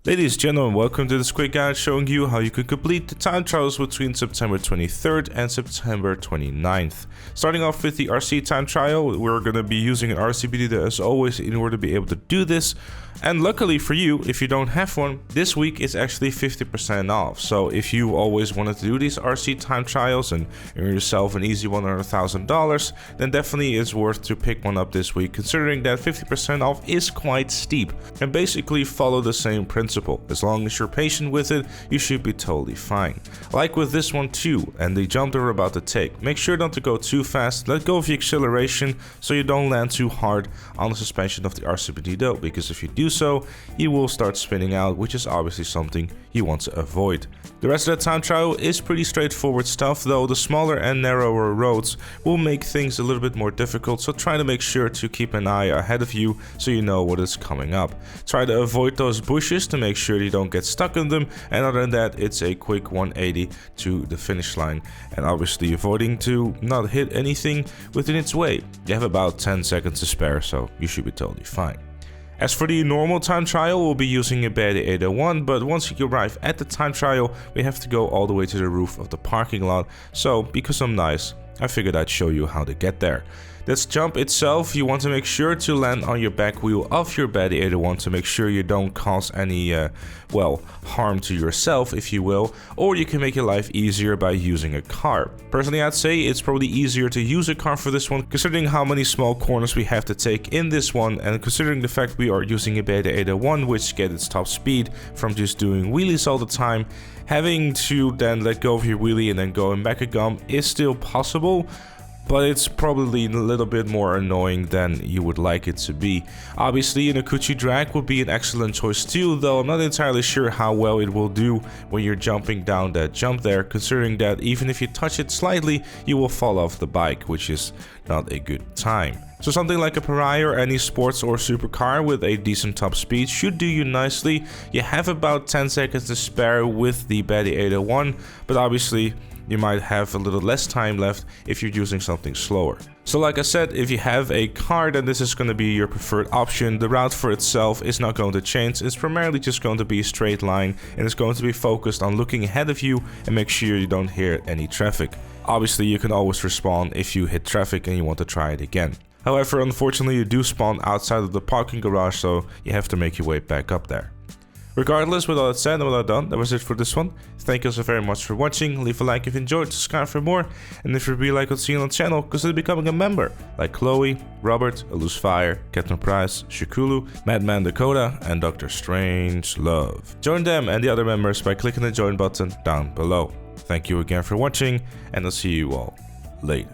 Ladies and gentlemen, welcome to this quick guide showing you how you can complete the time trials between September 23rd and September 29th. Starting off with the RC time trial, we're going to be using an RC data as always in order to be able to do this. And luckily for you, if you don't have one, this week is actually 50% off. So if you always wanted to do these RC time trials and earn yourself an easy $100,000, then definitely it's worth to pick one up this week, considering that 50% off is quite steep and basically follow the same principle. As long as you're patient with it, you should be totally fine. Like with this one too, and the jump that we're about to take. Make sure not to go too fast, let go of the acceleration so you don't land too hard on the suspension of the RC though, because if you do so, you will start spinning out, which is obviously something you want to avoid. The rest of the time trial is pretty straightforward stuff, though the smaller and narrower roads will make things a little bit more difficult, so try to make sure to keep an eye ahead of you so you know what is coming up. Try to avoid those bushes to make sure you don't get stuck in them, and other than that, it's a quick 180 to the finish line, and obviously avoiding to not hit anything within its way. You have about 10 seconds to spare, so you should be totally fine. As for the normal time trial, we'll be using a Betty 801, but once you arrive at the time trial, we have to go all the way to the roof of the parking lot, so because I'm nice, I figured I'd show you how to get there. This jump itself, you want to make sure to land on your back wheel of your Betty 801 to make sure you don't cause any, harm to yourself, if you will, or you can make your life easier by using a car. Personally, I'd say it's probably easier to use a car for this one, considering how many small corners we have to take in this one, and considering the fact we are using a Betty 801, which gets its top speed from just doing wheelies all the time. Having to then let go of your wheelie and then going back a gum is still possible, but it's probably a little bit more annoying than you would like it to be. Obviously, an Akuchi drag would be an excellent choice too, though I'm not entirely sure how well it will do when you're jumping down that jump there, considering that even if you touch it slightly, you will fall off the bike, which is not a good time. So something like a Pariah or any sports or supercar with a decent top speed should do you nicely. You have about 10 seconds to spare with the Betty 801, but obviously you might have a little less time left if you're using something slower. So like I said, if you have a car, then this is going to be your preferred option. The route for itself is not going to change. It's primarily just going to be a straight line, and it's going to be focused on looking ahead of you and make sure you don't hit any traffic. Obviously, you can always respawn if you hit traffic and you want to try it again. However, unfortunately, you do spawn outside of the parking garage, so you have to make your way back up there. Regardless, with all that said and all that done, that was it for this one. Thank you so very much for watching. Leave a like if you enjoyed, subscribe for more, and if you really like what you see on the channel, consider becoming a member, like Chloe, Robert, Elusfire, Captain Price, Shikulu, Madman Dakota, and Dr. Strange Love. Join them and the other members by clicking the join button down below. Thank you again for watching, and I'll see you all later.